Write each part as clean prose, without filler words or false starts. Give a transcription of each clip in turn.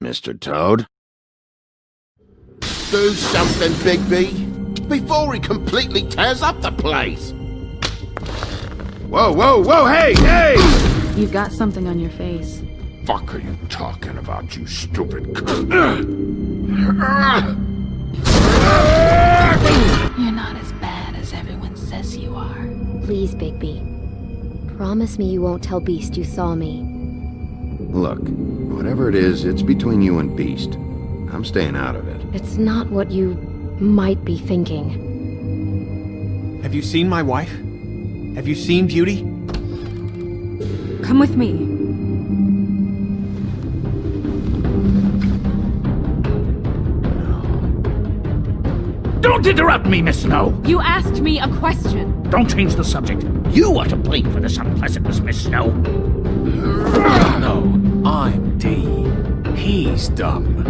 Mr. Toad? Do something, Bigby, before he completely tears up the place! Whoa, whoa, whoa, hey, hey! You've got something on your face. Fuck are you talking about, you stupid You're not as bad as everyone says you are. Please, Bigby. Promise me you won't tell Beast you saw me. Look, whatever it is, it's between you and Beast. I'm staying out of it. It's not what you might be thinking. Have you seen my wife? Have you seen Beauty? Come with me. Don't interrupt me, Miss Snow! You asked me a question. Don't change the subject. You are to blame for this unpleasantness, Miss Snow. No, I'm D. He's dumb.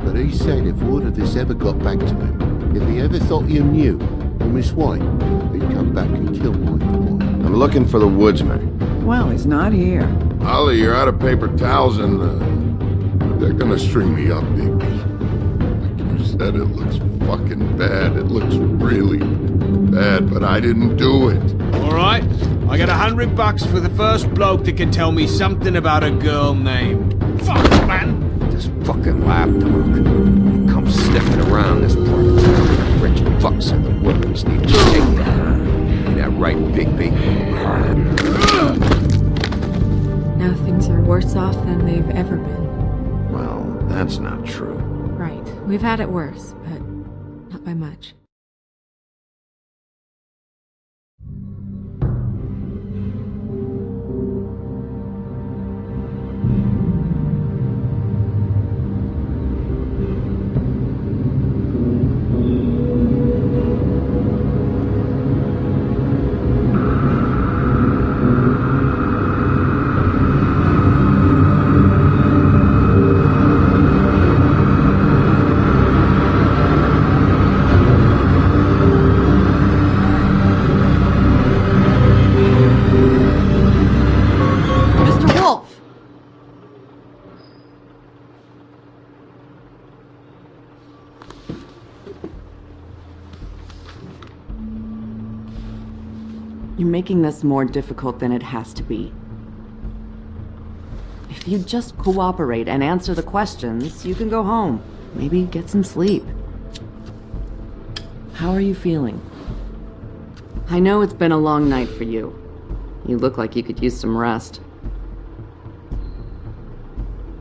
But he said if word of this ever got back to him, if he ever thought you knew, or Miss White, he'd come back and kill my boy. I'm looking for the woodsman. Well, he's not here. Ollie, you're out of paper towels and, they're gonna string me up, Bigby. Like you said, it looks fucking bad. It looks really bad, but I didn't do it. Alright, I got $100 for the first bloke that can tell me something about a girl named. Fuck, man! This fucking lapdog. He comes sniffing around this part of town. Rich fucks in the woods need to shake that. Ain't that right, Bigby? Now things are worse off than they've ever been. Well, that's not true. Right. We've had it worse, but not by much. You're making this more difficult than it has to be. If you just cooperate and answer the questions, you can go home. Maybe get some sleep. How are you feeling? I know it's been a long night for you. You look like you could use some rest.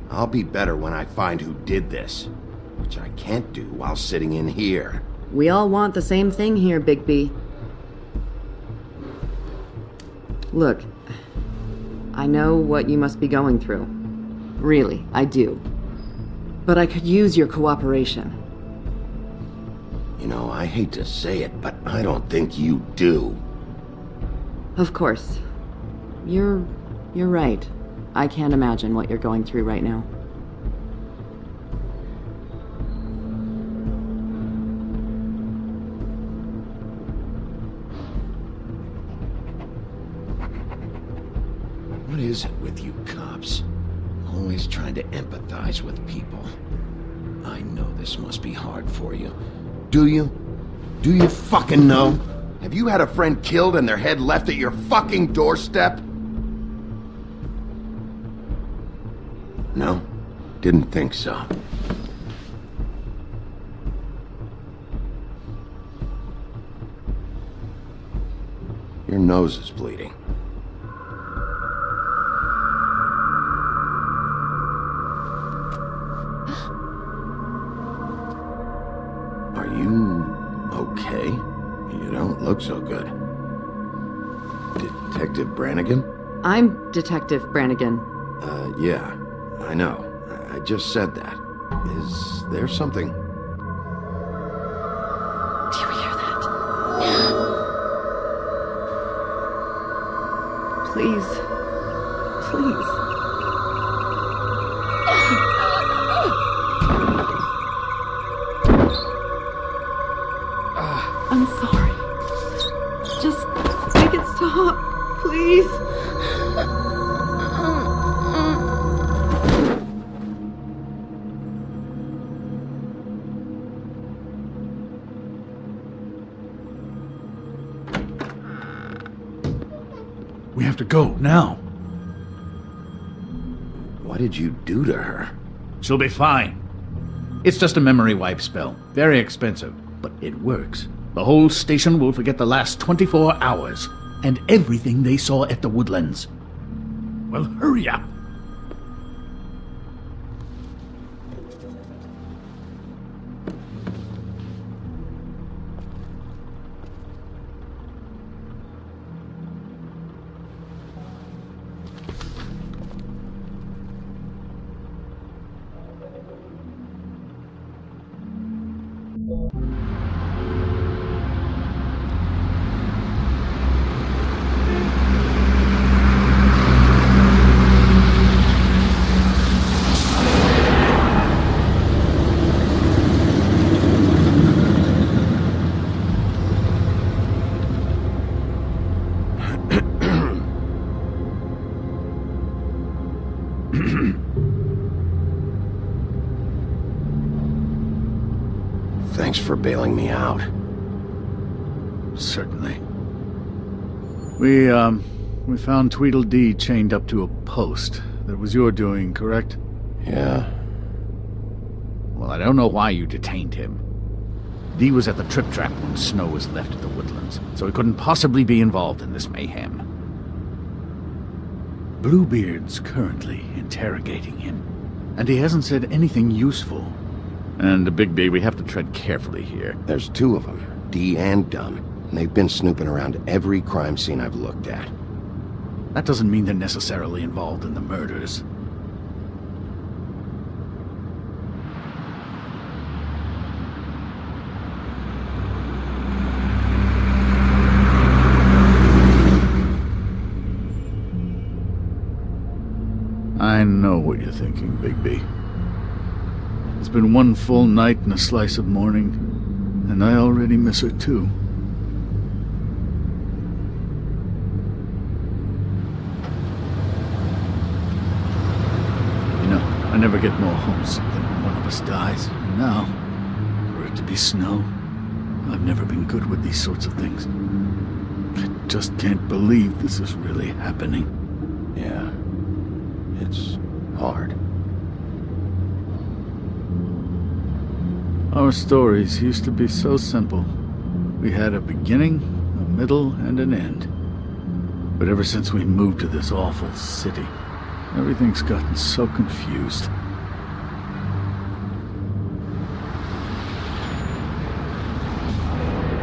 I'll be better when I find who did this, which I can't do while sitting in here. We all want the same thing here, Bigby. Look, I know what you must be going through. Really, I do. But I could use your cooperation. You know, I hate to say it, but I don't think you do. Of course. You're right. I can't imagine what you're going through right now. What is it with you cops? Always trying to empathize with people. I know this must be hard for you. Do you? Do you fucking know? Have you had a friend killed and their head left at your fucking doorstep? No? Didn't think so. Your nose is bleeding. Are you okay? You don't look so good. Detective Brannigan? I'm Detective Brannigan. Yeah, I know. I just said that. Is there something? Do you hear that? Please. Please. I'm sorry. Just make it stop, please. have to go, now. What did you do to her? She'll be fine. It's just a memory wipe spell. Very expensive, but it works. The whole station will forget the last 24 hours, and everything they saw at the Woodlands. Well, hurry up. Thanks for bailing me out. Certainly. We found Tweedledee chained up to a post. That was your doing, correct? Yeah. Well, I don't know why you detained him. Dee was at the trip trap when Snow was left at the Woodlands, so he couldn't possibly be involved in this mayhem. Bluebeard's currently interrogating him, and he hasn't said anything useful. And Bigby, we have to tread carefully here. There's two of them, Dee and Dunn. And they've been snooping around every crime scene I've looked at. That doesn't mean they're necessarily involved in the murders. I know what you're thinking, Bigby. It's been one full night and a slice of morning, and I already miss her too. You know, I never get more homesick than when one of us dies, and now, for it to be Snow, I've never been good with these sorts of things. I just can't believe this is really happening. Yeah. It's hard. Our stories used to be so simple. We had a beginning, a middle, and an end. But ever since we moved to this awful city, everything's gotten so confused.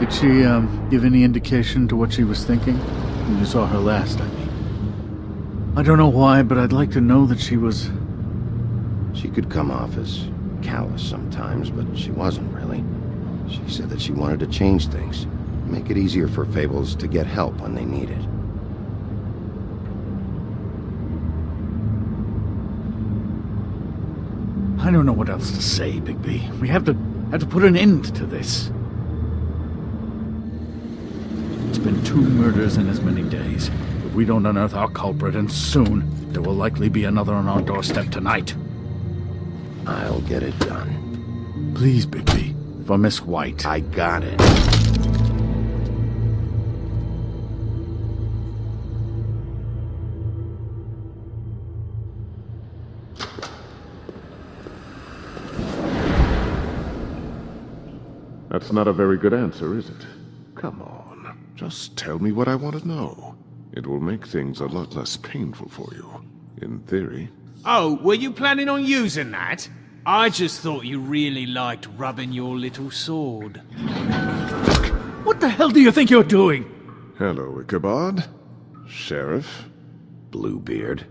Did she, give any indication to what she was thinking? When you saw her last, I mean. I don't know why, but I'd like to know that she was... She could come off as callous sometimes, but she wasn't really. She said that she wanted to change things, make it easier for Fables to get help when they need it. I don't know what else to say, Bigby. We have to put an end to this. It's been 2 murders in as many days. If we don't unearth our culprit, and soon, there will likely be another on our doorstep tonight. I'll get it done. Please, Bigby. For Miss White. I got it. That's not a very good answer, is it? Come on, just tell me what I want to know. It will make things a lot less painful for you, in theory. Oh, were you planning on using that? I just thought you really liked rubbing your little sword. What the hell do you think you're doing? Hello, Ichabod. Sheriff. Bluebeard.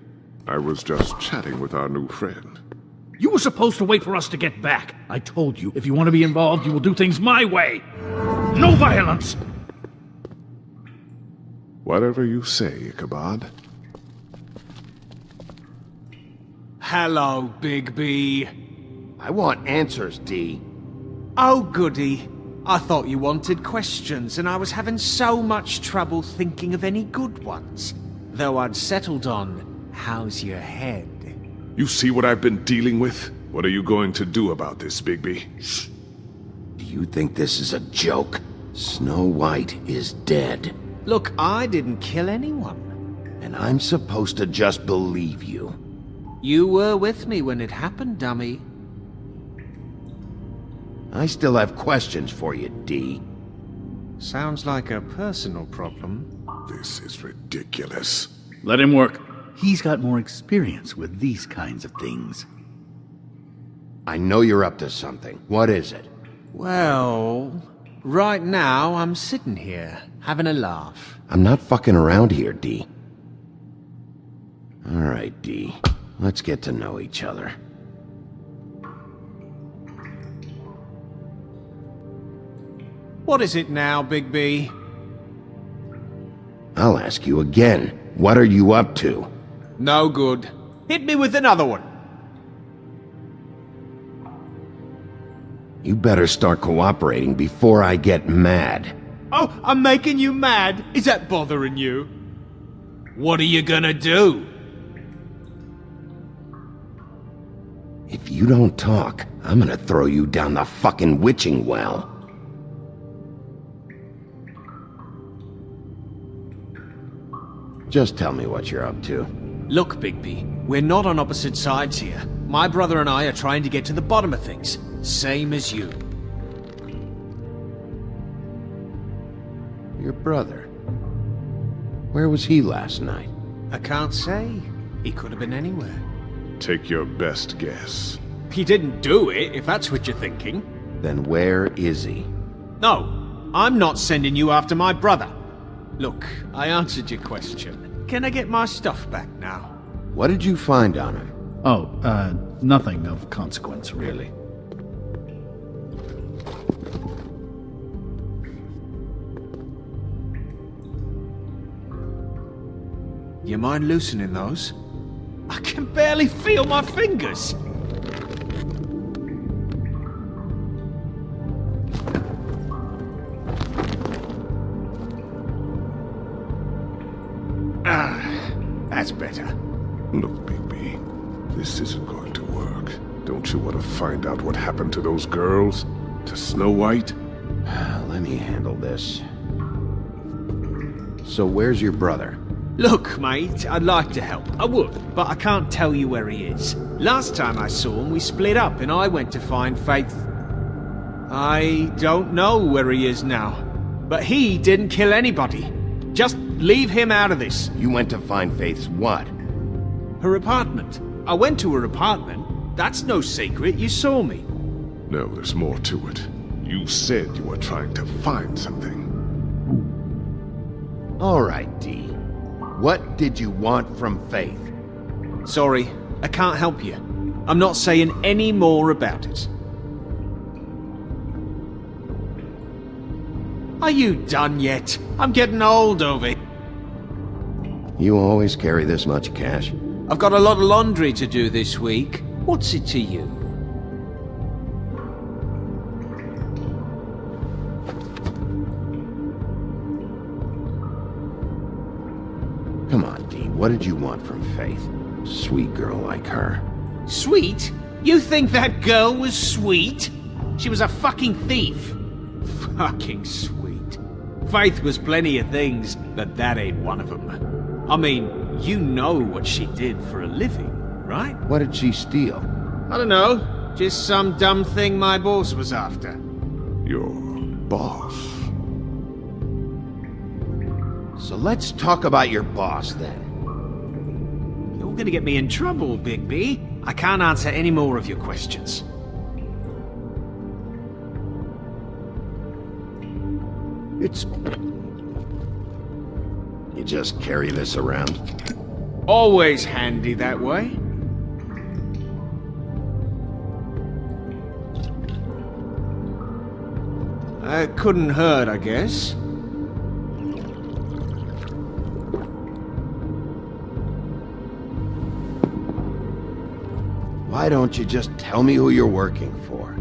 I was just chatting with our new friend. You were supposed to wait for us to get back. I told you, if you want to be involved, you will do things my way. No violence! Whatever you say, Ichabod. Hello, Bigby. I want answers, Dee. Oh, goody. I thought you wanted questions, and I was having so much trouble thinking of any good ones. Though I'd settled on, how's your head? You see what I've been dealing with? What are you going to do about this, Bigby? Shh. Do you think this is a joke? Snow White is dead. Look, I didn't kill anyone. And I'm supposed to just believe you. You were with me when it happened, dummy. I still have questions for you, D. Sounds like a personal problem. This is ridiculous. Let him work. He's got more experience with these kinds of things. I know you're up to something. What is it? Well, right now I'm sitting here, having a laugh. I'm not fucking around here, D. Alright, D. Let's get to know each other. What is it now, Bigby? I'll ask you again. What are you up to? No good. Hit me with another one. You better start cooperating before I get mad. Oh, I'm making you mad? Is that bothering you? What are you gonna do? If you don't talk, I'm gonna throw you down the fucking witching well. Just tell me what you're up to. Look, Bigby, we're not on opposite sides here. My brother and I are trying to get to the bottom of things. Same as you. Your brother. Where was he last night? I can't say. He could have been anywhere. Take your best guess. He didn't do it, if that's what you're thinking. Then where is he? No, I'm not sending you after my brother. Look, I answered your question. Can I get my stuff back now? What did you find on him? Oh, nothing of consequence, really. You mind loosening those? I can barely feel my fingers! That's better. Look, Bigby, this isn't going to work. Don't you want to find out what happened to those girls? To Snow White? Let me handle this. So where's your brother? Look, mate, I'd like to help. I would, but I can't tell you where he is. Last time I saw him, we split up and I went to find Faith. I don't know where he is now, but he didn't kill anybody. Just leave him out of this. You went to find Faith's what? Her apartment. I went to her apartment. That's no secret, you saw me. No, there's more to it. You said you were trying to find something. All right, D. What did you want from Faith? Sorry, I can't help you. I'm not saying any more about it. Are you done yet? I'm getting old, Ovi. You always carry this much cash? I've got a lot of laundry to do this week. What's it to you? Come on, D. What did you want from Faith? Sweet girl like her. Sweet? You think that girl was sweet? She was a fucking thief. Fucking sweet. Faith was plenty of things, but that ain't one of them. I mean, you know what she did for a living, right? What did she steal? I don't know. Just some dumb thing my boss was after. Your boss? So let's talk about your boss, then. You're gonna get me in trouble, Bigby. I can't answer any more of your questions. It's... You just carry this around? Always handy that way. Couldn't hurt, I guess. Why don't you just tell me who you're working for?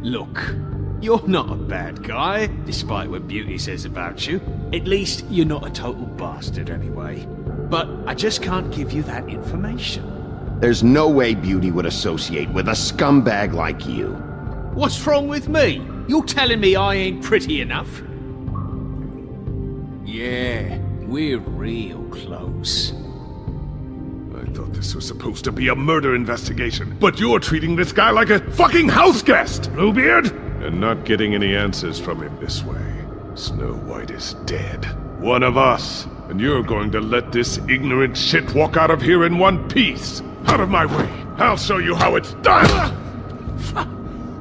Look, you're not a bad guy, despite what Beauty says about you. At least, you're not a total bastard anyway. But I just can't give you that information. There's no way Beauty would associate with a scumbag like you. What's wrong with me? You're telling me I ain't pretty enough? Yeah, we're real close. Thought this was supposed to be a murder investigation, but you're treating this guy like a fucking house guest, Bluebeard! And not getting any answers from him this way. Snow White is dead. One of us. And you're going to let this ignorant shit walk out of here in one piece. Out of my way. I'll show you how it's done!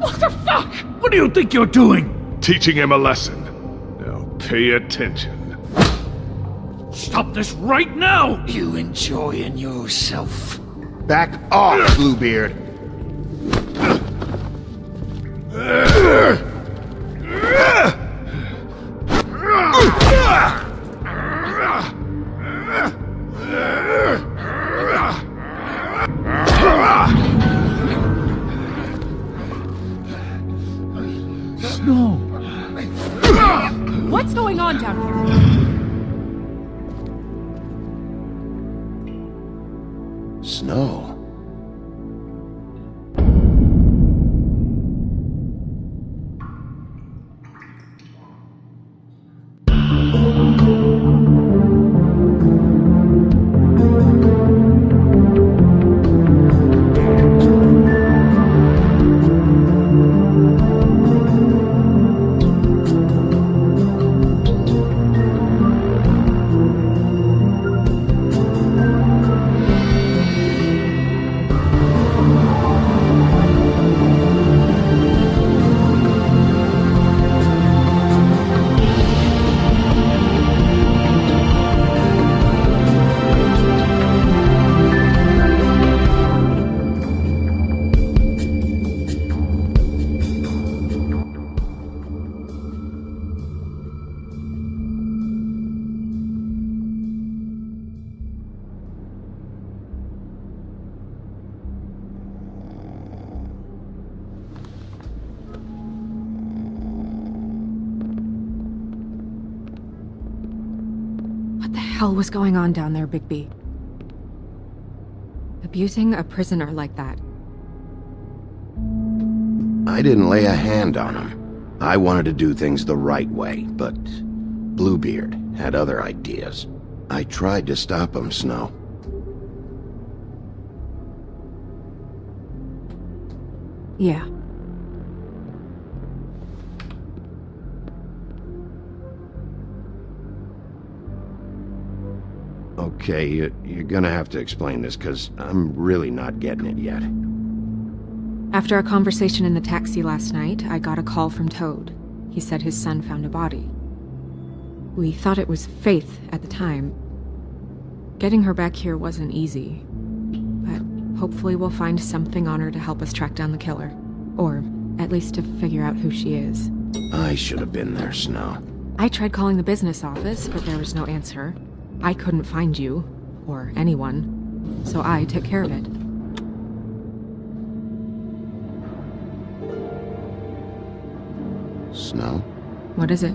What the fuck? What do you think you're doing? Teaching him a lesson. Now pay attention. Stop this right now! You enjoying yourself? Back off, Bluebeard. Snow! What's going on down here? Snow. What the hell was going on down there, Bigby? Abusing a prisoner like that. I didn't lay a hand on him. I wanted to do things the right way, but Bluebeard had other ideas. I tried to stop him, Snow. Yeah. Okay, you're gonna have to explain this, because I'm really not getting it yet. After a conversation in the taxi last night, I got a call from Toad. He said his son found a body. We thought it was Faith at the time. Getting her back here wasn't easy, but hopefully we'll find something on her to help us track down the killer. Or at least to figure out who she is. I should have been there, Snow. I tried calling the business office, but there was no answer. I couldn't find you, or anyone, so I took care of it. Snow? What is it?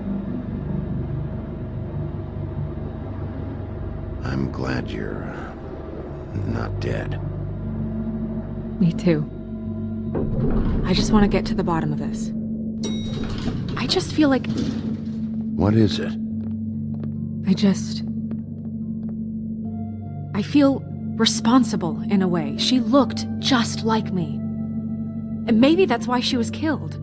I'm glad you're not dead. Me too. I just want to get to the bottom of this. I just feel like... What is it? I feel responsible in a way. She looked just like me. And maybe that's why she was killed.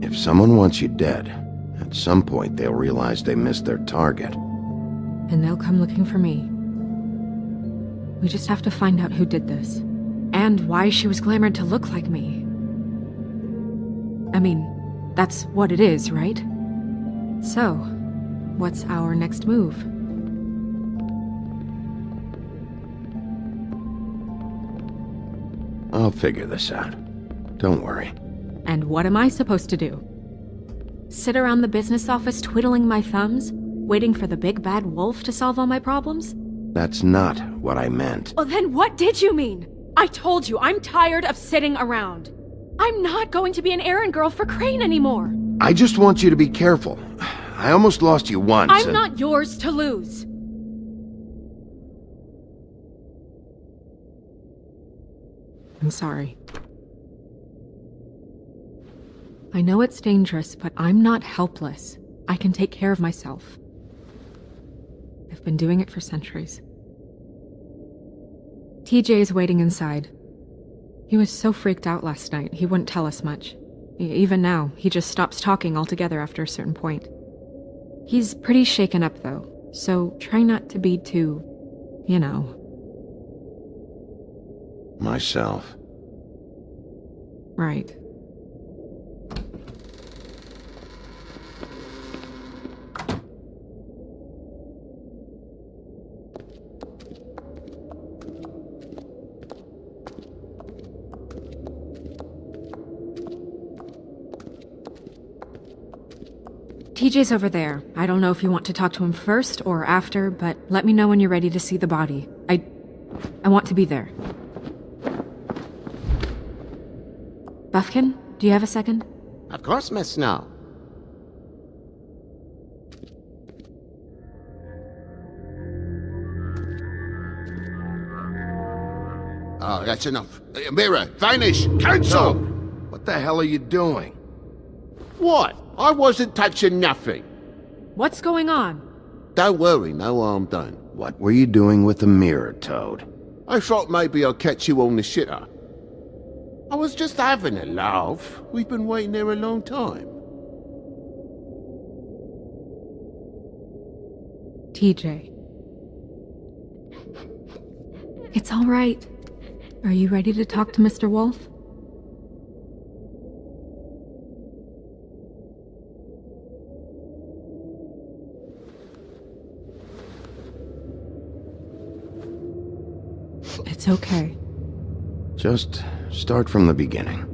If someone wants you dead, at some point they'll realize they missed their target. And they'll come looking for me. We just have to find out who did this. And why she was glamored to look like me. I mean, that's what it is, right? So, what's our next move? I'll figure this out. Don't worry. And what am I supposed to do? Sit around the business office twiddling my thumbs, waiting for the big bad wolf to solve all my problems? That's not what I meant. Well, then what did you mean? I told you, I'm tired of sitting around. I'm not going to be an errand girl for Crane anymore. I just want you to be careful. I almost lost you once. I'm not yours to lose. I'm sorry. I know it's dangerous, but I'm not helpless. I can take care of myself. I've been doing it for centuries. TJ is waiting inside. He was so freaked out last night, he wouldn't tell us much. Even now, he just stops talking altogether after a certain point. He's pretty shaken up, though, so try not to be too, Myself. Right. TJ's over there. I don't know if you want to talk to him first or after, but let me know when you're ready to see the body. I want to be there. Buffkin, do you have a second? Of course, Miss Snow. Oh, that's enough. Mirror, vanish, cancel! What the hell are you doing? What? I wasn't touching nothing. What's going on? Don't worry, no harm done. What were you doing with the mirror, Toad? I thought maybe I'd catch you on the shitter. I was just having a laugh. We've been waiting there a long time. TJ. It's all right. Are you ready to talk to Mr. Wolf? It's okay. Just start from the beginning.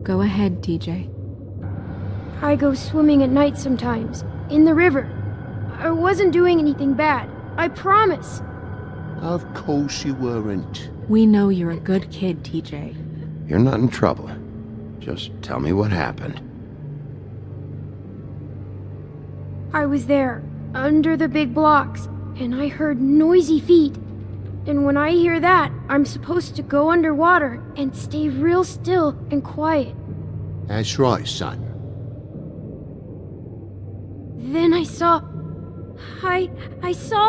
Go ahead, TJ. I go swimming at night sometimes, in the river. I wasn't doing anything bad, I promise. Of course you weren't. We know you're a good kid, TJ. You're not in trouble. Just tell me what happened. I was there, under the big blocks, and I heard noisy feet. And when I hear that, I'm supposed to go underwater and stay real still and quiet. That's right, son. Then I saw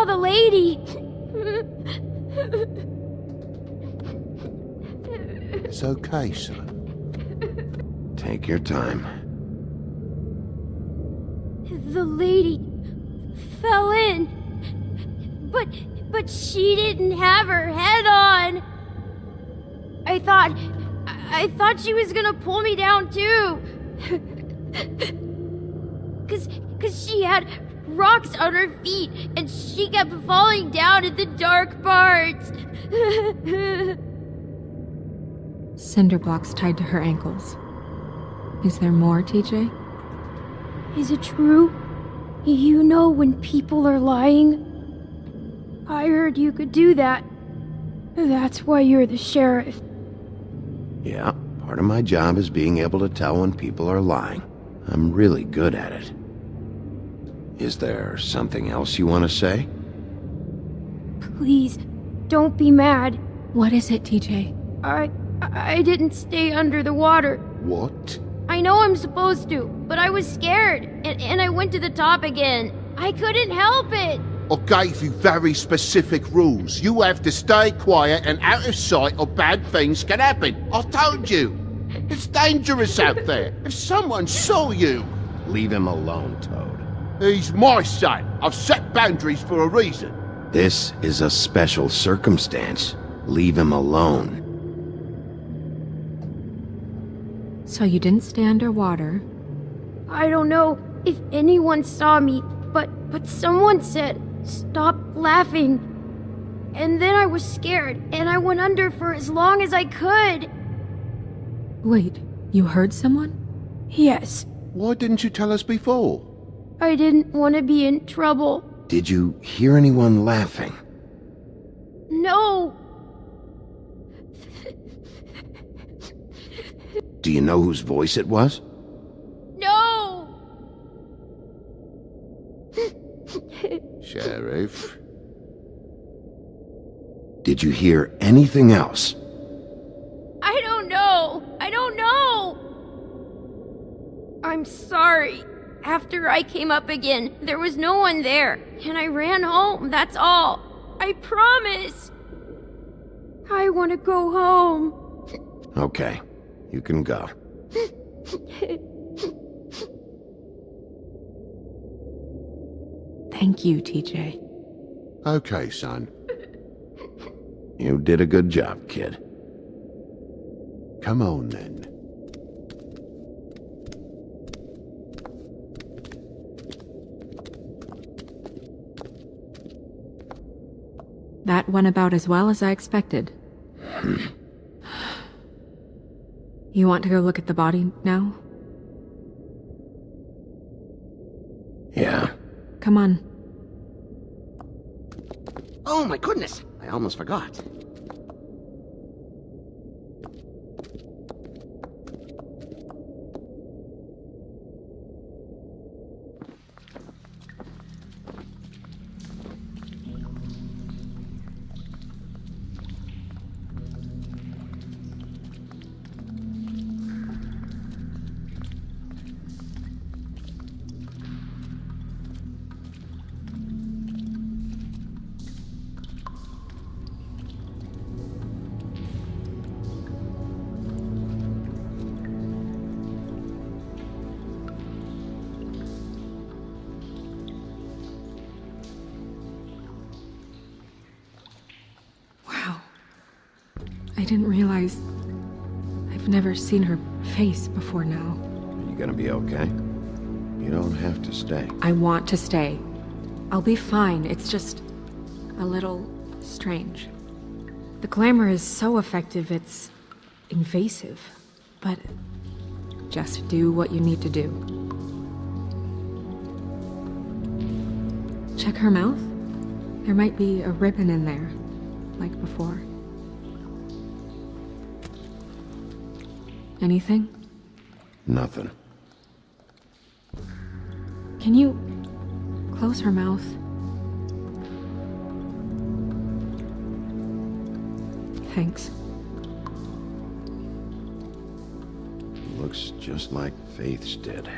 the lady. It's okay, son. Take your time. The lady fell in. But she didn't have her head on. I thought she was gonna pull me down too. Cause she had rocks on her feet and she kept falling down in the dark parts. Cinder blocks tied to her ankles. Is there more, TJ? Is it true? You know when people are lying? I heard you could do that. That's why you're the sheriff. Yeah, part of my job is being able to tell when people are lying. I'm really good at it. Is there something else you want to say? Please, don't be mad. What is it, TJ? I didn't stay under the water. What? I know I'm supposed to, but I was scared, and I went to the top again. I couldn't help it. I gave you very specific rules. You have to stay quiet and out of sight or bad things can happen. I told you. It's dangerous out there. If someone saw you... Leave him alone, Toad. He's my son. I've set boundaries for a reason. This is a special circumstance. Leave him alone. So you didn't stay underwater? I don't know if anyone saw me, but someone said, "Stop laughing." And then I was scared, and I went under for as long as I could. Wait, you heard someone? Yes. Why didn't you tell us before? I didn't want to be in trouble. Did you hear anyone laughing? No. Do you know whose voice it was? No. Sheriff? Did you hear anything else? I don't know. I'm sorry. After I came up again, there was no one there, and I ran home, that's all. I promise. I want to go home. Okay, you can go. Thank you, TJ. Okay, son. You did a good job, kid. Come on, then. That went about as well as I expected. You want to go look at the body now? Yeah. Come on. Oh my goodness, I almost forgot. I didn't realize... I've never seen her face before now. Are you gonna be okay? You don't have to stay. I want to stay. I'll be fine, it's just... a little... strange. The glamour is so effective, it's... invasive. But... just do what you need to do. Check her mouth? There might be a ribbon in there, like before. Anything? Nothing. Can you close her mouth? Thanks. Looks just like Faith's did.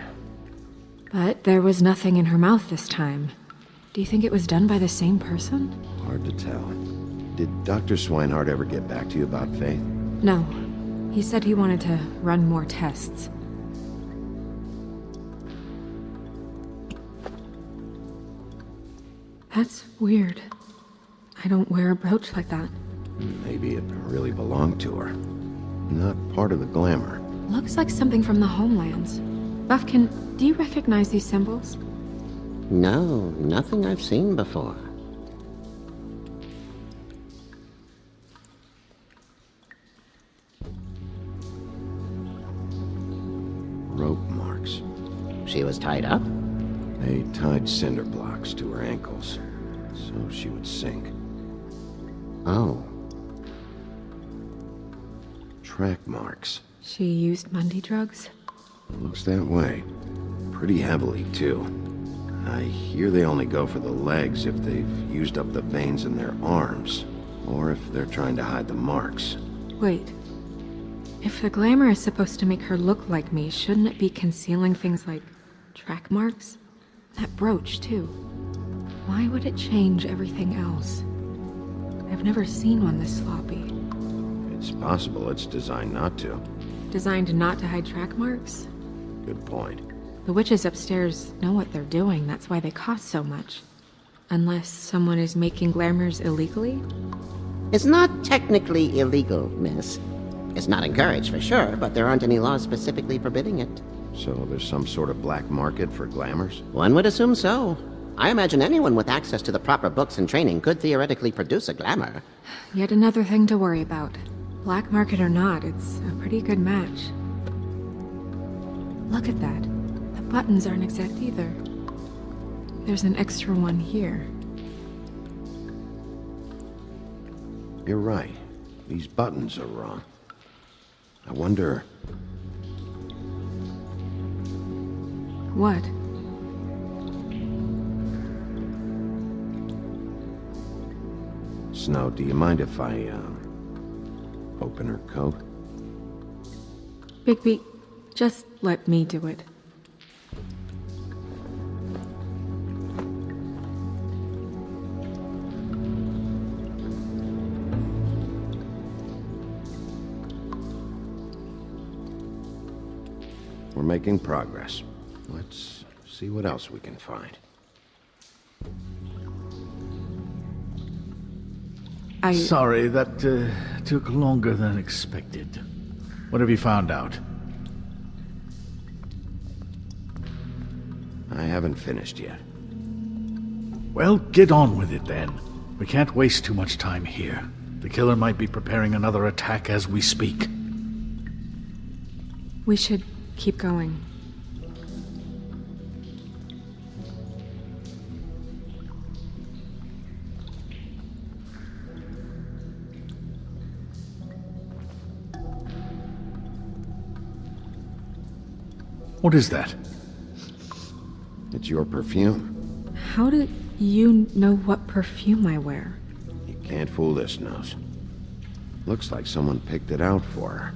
But there was nothing in her mouth this time. Do you think it was done by the same person? Hard to tell. Did Dr. Swinehart ever get back to you about Faith? No. He said he wanted to run more tests. That's weird. I don't wear a brooch like that. Maybe it really belonged to her. Not part of the glamour. Looks like something from the homelands. Buffkin, do you recognize these symbols? No, nothing I've seen before. Rope marks. She was tied up? They tied cinder blocks to her ankles, so she would sink. Oh. Track marks. She used Mundy drugs? Looks that way. Pretty heavily, too. I hear they only go for the legs if they've used up the veins in their arms, or if they're trying to hide the marks. Wait. If the glamour is supposed to make her look like me, shouldn't it be concealing things like track marks? That brooch, too. Why would it change everything else? I've never seen one this sloppy. It's possible it's designed not to. Designed not to hide track marks? Good point. The witches upstairs know what they're doing, that's why they cost so much. Unless someone is making glamours illegally? It's not technically illegal, miss. It's not encouraged for sure, but there aren't any laws specifically forbidding it. So there's some sort of black market for glamours? One would assume so. I imagine anyone with access to the proper books and training could theoretically produce a glamour. Yet another thing to worry about. Black market or not, it's a pretty good match. Look at that. The buttons aren't exact either. There's an extra one here. You're right. These buttons are wrong. I wonder... What? Snow, do you mind if I, open her coat? Bigby, just let me do it. We're making progress. Let's see what else we can find. Sorry, that took longer than expected. What have you found out? I haven't finished yet. Well, get on with it then. We can't waste too much time here. The killer might be preparing another attack as we speak. We should keep going. What is that? It's your perfume. How do you know what perfume I wear? You can't fool this nose. Looks like someone picked it out for her.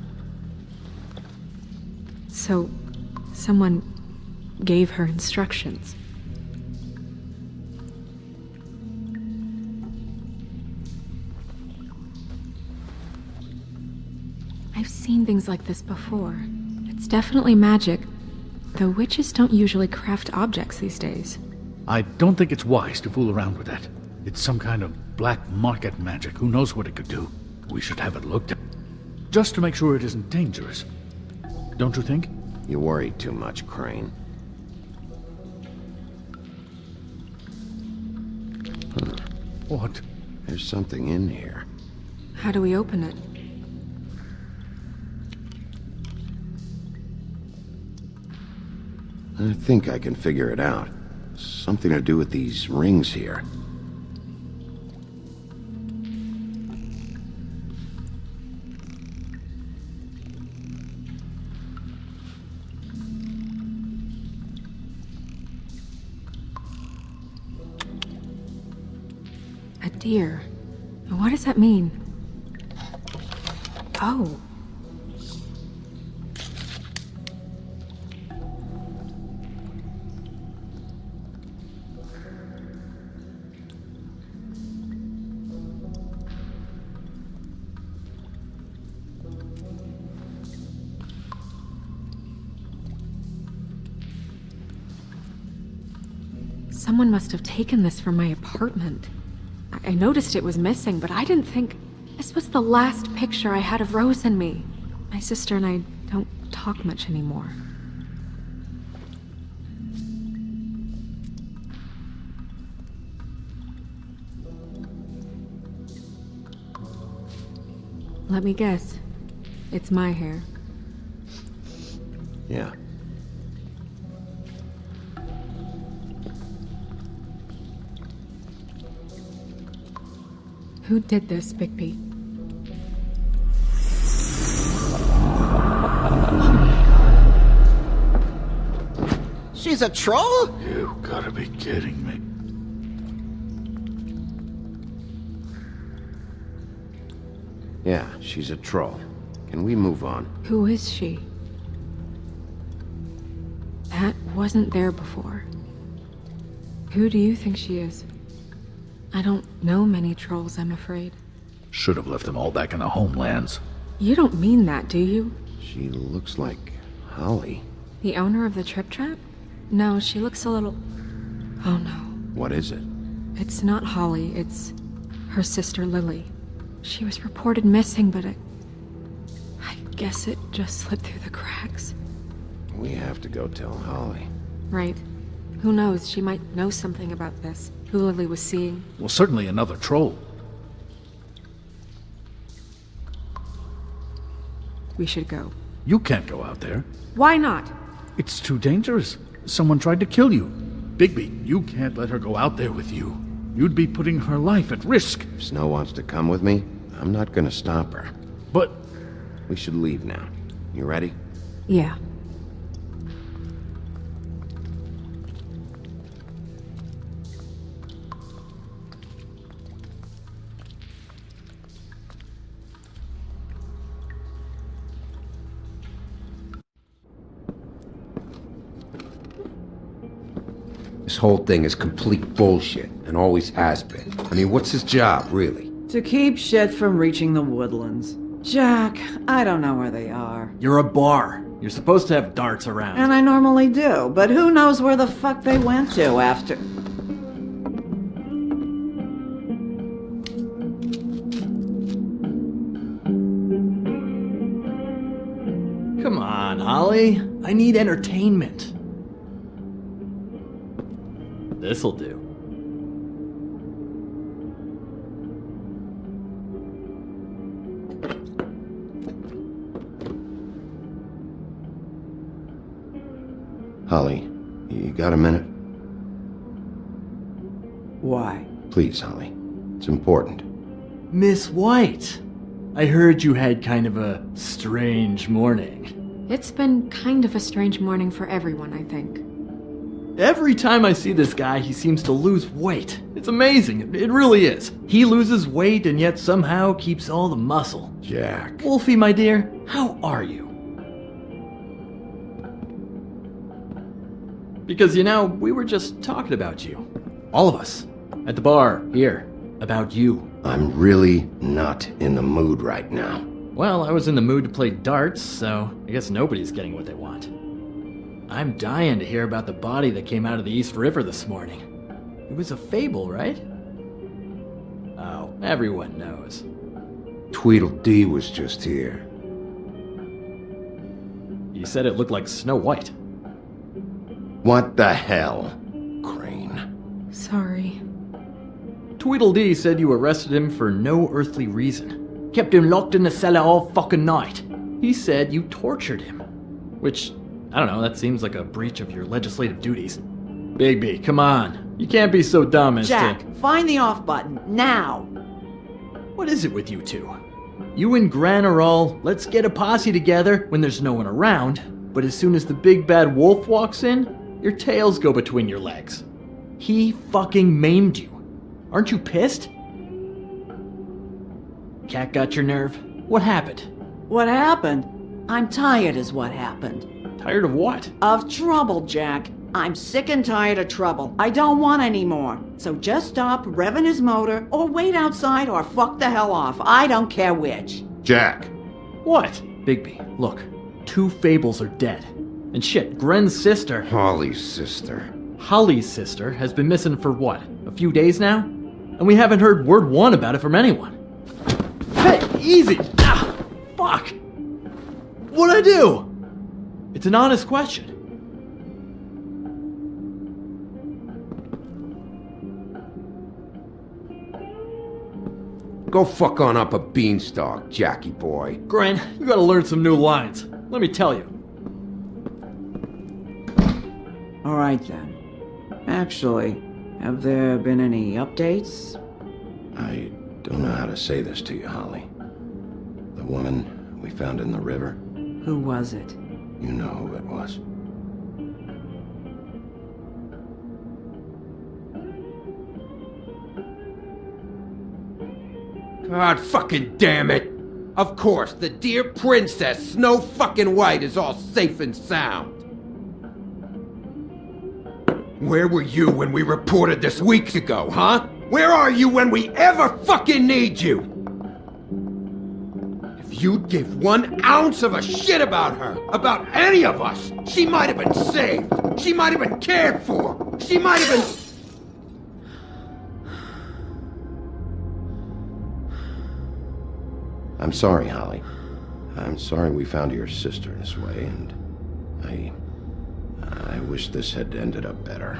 So, someone gave her instructions. I've seen things like this before. It's definitely magic, though witches don't usually craft objects these days. I don't think it's wise to fool around with that. It's some kind of black market magic. Who knows what it could do? We should have it looked at. Just to make sure it isn't dangerous. Don't you think? You worry too much, Crane. Huh. What? There's something in here. How do we open it? I think I can figure it out. Something to do with these rings here. A deer. What does that mean? Oh. Someone must have taken this from my apartment. I noticed it was missing, but I didn't think... This was the last picture I had of Rose and me. My sister and I don't talk much anymore. Let me guess. It's my hair. Yeah. Who did this, Bigby? She's a troll? You gotta be kidding me. Yeah, she's a troll. Can we move on? Who is she? That wasn't there before. Who do you think she is? I don't know many trolls, I'm afraid. Should have left them all back in the homelands. You don't mean that, do you? She looks like Holly. The owner of the Trip Trap? No, she looks a little... Oh no. What is it? It's not Holly, it's her sister Lily. She was reported missing, but I guess it just slipped through the cracks. We have to go tell Holly. Right. Who knows, she might know something about this. Who Lily was seeing. Well, certainly another troll. We should go. You can't go out there. Why not? It's too dangerous. Someone tried to kill you. Bigby, you can't let her go out there with you. You'd be putting her life at risk. If Snow wants to come with me, I'm not gonna stop her. But... We should leave now. You ready? Yeah. This whole thing is complete bullshit, and always has been. I mean, what's his job, really? To keep shit from reaching the woodlands. Jack, I don't know where they are. You're a bar. You're supposed to have darts around. And I normally do, but who knows where the fuck they went to after... Come on, Holly. I need entertainment. This'll do. Holly, you got a minute? Why? Please, Holly. It's important. Miss White, I heard you had kind of a strange morning. It's been kind of a strange morning for everyone, I think. Every time I see this guy, he seems to lose weight. It's amazing. It really is. He loses weight and yet somehow keeps all the muscle. Jack. Wolfie, my dear, how are you? Because, you know, we were just talking about you. All of us. At the bar, here. About you. I'm really not in the mood right now. Well, I was in the mood to play darts, so I guess nobody's getting what they want. I'm dying to hear about the body that came out of the East River this morning. It was a fable, right? Oh, everyone knows. Tweedledee was just here. You said it looked like Snow White. What the hell, Crane? Sorry. Tweedledee said you arrested him for no earthly reason. Kept him locked in the cellar all fucking night. He said you tortured him. Which, I don't know, that seems like a breach of your legislative duties. Bigby, come on. You can't be so dumb as Jack, to... find the off button, now! What is it with you two? You and Gran are all, let's get a posse together when there's no one around, but as soon as the big bad wolf walks in, your tails go between your legs. He fucking maimed you. Aren't you pissed? Cat got your nerve? What happened? What happened? I'm tired is what happened. Tired of what? Of trouble, Jack. I'm sick and tired of trouble. I don't want any more. So just stop revving his motor, or wait outside, or fuck the hell off. I don't care which. Jack. What? Bigby, look. 2 Fables are dead. And shit, Gren's sister... Holly's sister. Holly's sister has been missing for what? A few days now? And we haven't heard word one about it from anyone. Hey, easy! Ah, fuck! What'd I do? It's an honest question. Go fuck on up a beanstalk, Jackie boy. Gren, you gotta learn some new lines. Let me tell you. Alright then. Actually, have there been any updates? I don't know how to say this to you, Holly. The woman we found in the river. Who was it? You know who it was. God fucking damn it! Of course, the dear princess, Snow fucking White, is all safe and sound. Where were you when we reported this weeks ago, huh? Where are you when we ever fucking need you? If you'd give 1 ounce of a shit about her, about any of us, she might have been saved. She might have been cared for. She might have been... I'm sorry, Holly. I'm sorry we found your sister this way, and I wish this had ended up better.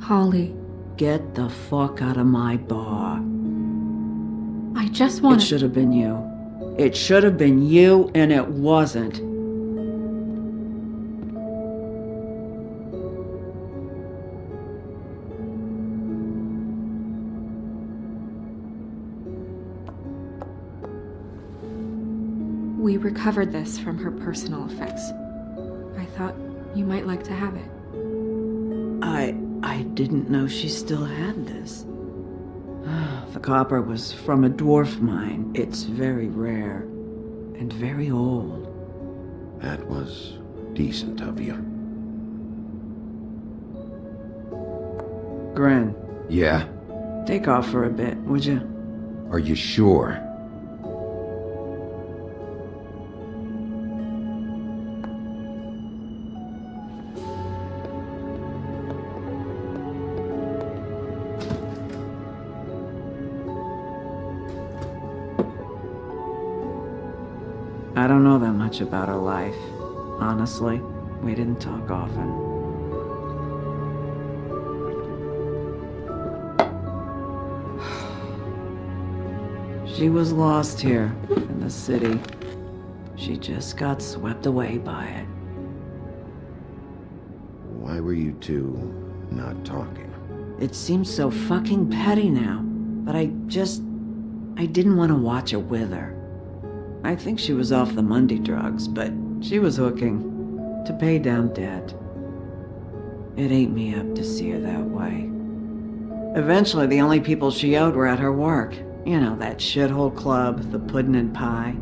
Holly, Get the fuck out of my bar. I just want It should have been you. It should have been you, and it wasn't. We recovered this from her personal effects. I thought you might like to have it. I didn't know she still had this. The copper was from a dwarf mine. It's very rare and very old. That was decent of you. Gren, Yeah? take off for a bit, would you? Are you sure? I don't know that much about her life. Honestly, we didn't talk often. She was lost here in the city. She just got swept away by it. Why were you two not talking? It seems so fucking petty now, but I didn't want to watch it with her. I think she was off the Monday drugs, but she was hooking to pay down debt. It ate me up to see her that way. Eventually, the only people she owed were at her work. You know, that shithole club, the Puddin' and Pie.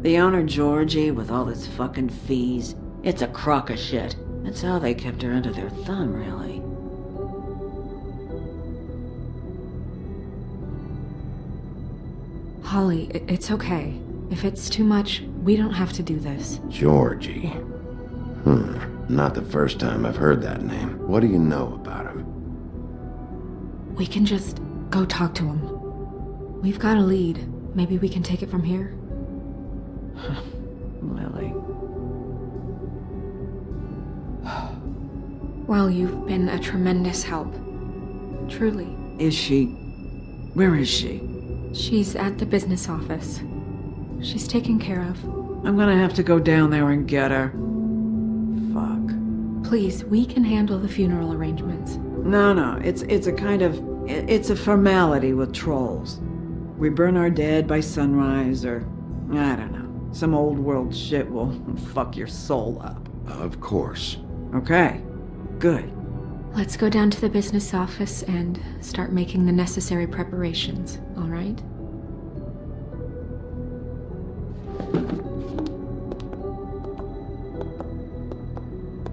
The owner, Georgie, with all his fucking fees, it's a crock of shit. That's how they kept her under their thumb, really. Holly, it's okay. If it's too much, we don't have to do this. Georgie. Not the first time I've heard that name. What do you know about him? We can just go talk to him. We've got a lead. Maybe we can take it from here? Lily. Well, you've been a tremendous help. Truly. Is she? Where is she? She's at the business office. She's taken care of. I'm gonna have to go down there and get her. Fuck. Please, we can handle the funeral arrangements. No, it's a kind of... It's a formality with trolls. We burn our dead by sunrise, or... I don't know. Some old world shit will fuck your soul up. Of course. Okay. Good. Let's go down to the business office and start making the necessary preparations, all right?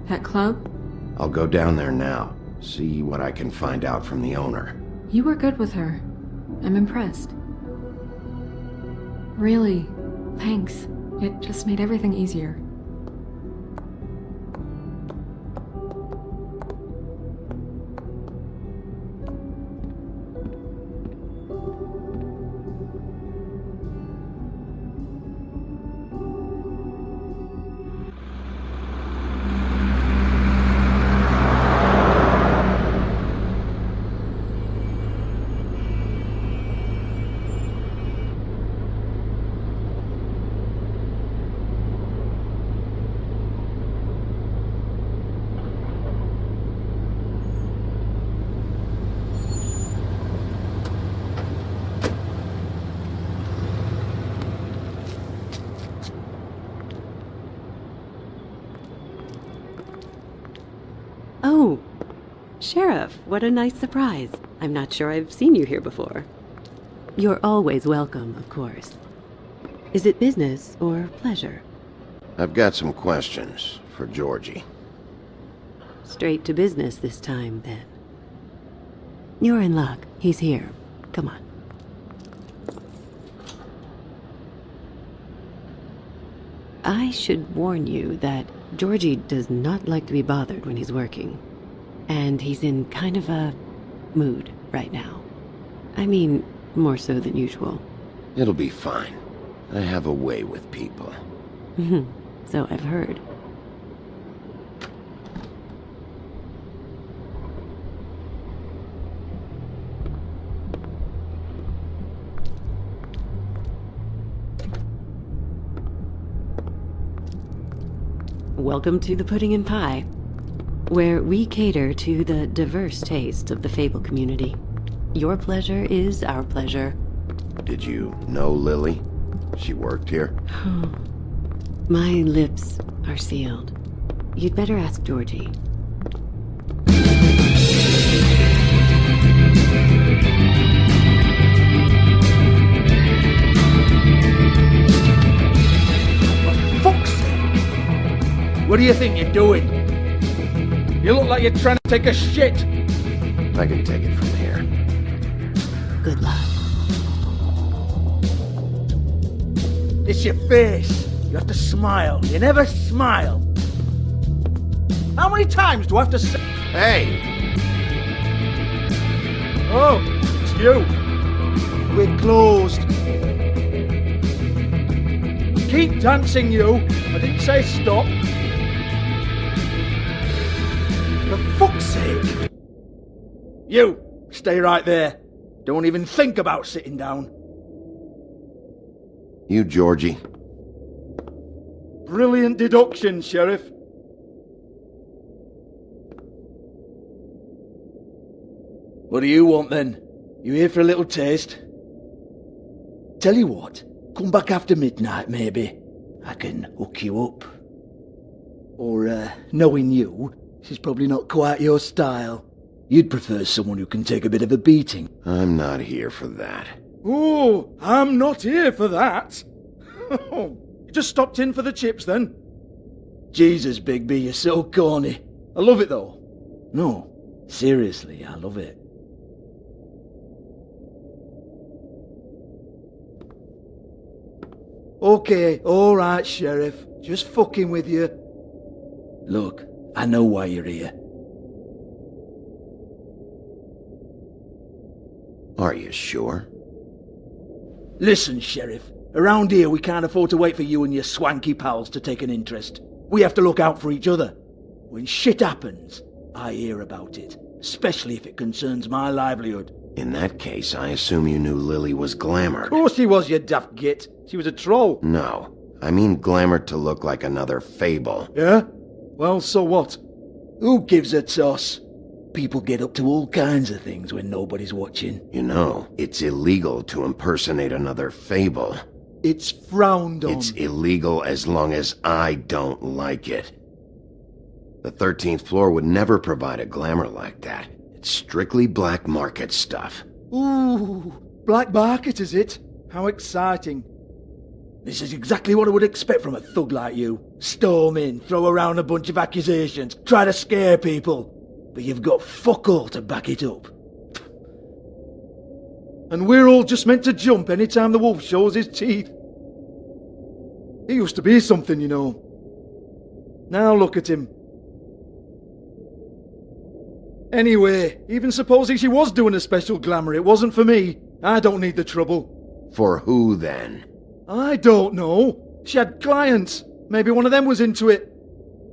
That club? I'll go down there now. See what I can find out from the owner. You were good with her. I'm impressed. Really, thanks. It just made everything easier. Oh, Sheriff, what a nice surprise. I'm not sure I've seen you here before. You're always welcome, of course. Is it business or pleasure? I've got some questions for Georgie. Straight to business this time, then. You're in luck. He's here. Come on. I should warn you that Georgie does not like to be bothered when he's working. And he's in kind of a mood right now. I mean, more so than usual. It'll be fine. I have a way with people. So I've heard. Welcome to the Pudding and Pie, where we cater to the diverse tastes of the Fable community. Your pleasure is our pleasure. Did you know Lily? She worked here? My lips are sealed. You'd better ask Georgie. What do you think you're doing? You look like you're trying to take a shit. I can take it from here. Good luck. It's your face. You have to smile. You never smile. How many times do I have to say... Hey! Oh, it's you. We're closed. Keep dancing, you. I didn't say stop. For fuck's sake. You, stay right there. Don't even think about sitting down. You, Georgie. Brilliant deduction, Sheriff. What do you want then? You here for a little taste? Tell you what, come back after midnight maybe. I can hook you up. Or, knowing you, this is probably not quite your style. You'd prefer someone who can take a bit of a beating. I'm not here for that. Oh, I'm not here for that. You just stopped in for the chips then? Jesus, Bigby, you're so corny. I love it though. No, seriously, I love it. Okay, alright, Sheriff. Just fucking with you. Look, I know why you're here. Are you sure? Listen, Sheriff. Around here we can't afford to wait for you and your swanky pals to take an interest. We have to look out for each other. When shit happens, I hear about it. Especially if it concerns my livelihood. In that case, I assume you knew Lily was glamored. Of course she was, you daft git. She was a troll. No, I mean glamored to look like another Fable. Yeah? Well, so what? Who gives a toss? People get up to all kinds of things when nobody's watching. You know, it's illegal to impersonate another Fable. It's frowned on. It's illegal as long as I don't like it. The 13th floor would never provide a glamour like that. It's strictly black market stuff. Ooh, black market is it? How exciting. This is exactly what I would expect from a thug like you. Storm in, throw around a bunch of accusations, try to scare people. But you've got fuck all to back it up. And we're all just meant to jump any time the wolf shows his teeth. He used to be something, you know. Now look at him. Anyway, even supposing she was doing a special glamour, it wasn't for me. I don't need the trouble. For who, then? I don't know. She had clients. Maybe one of them was into it.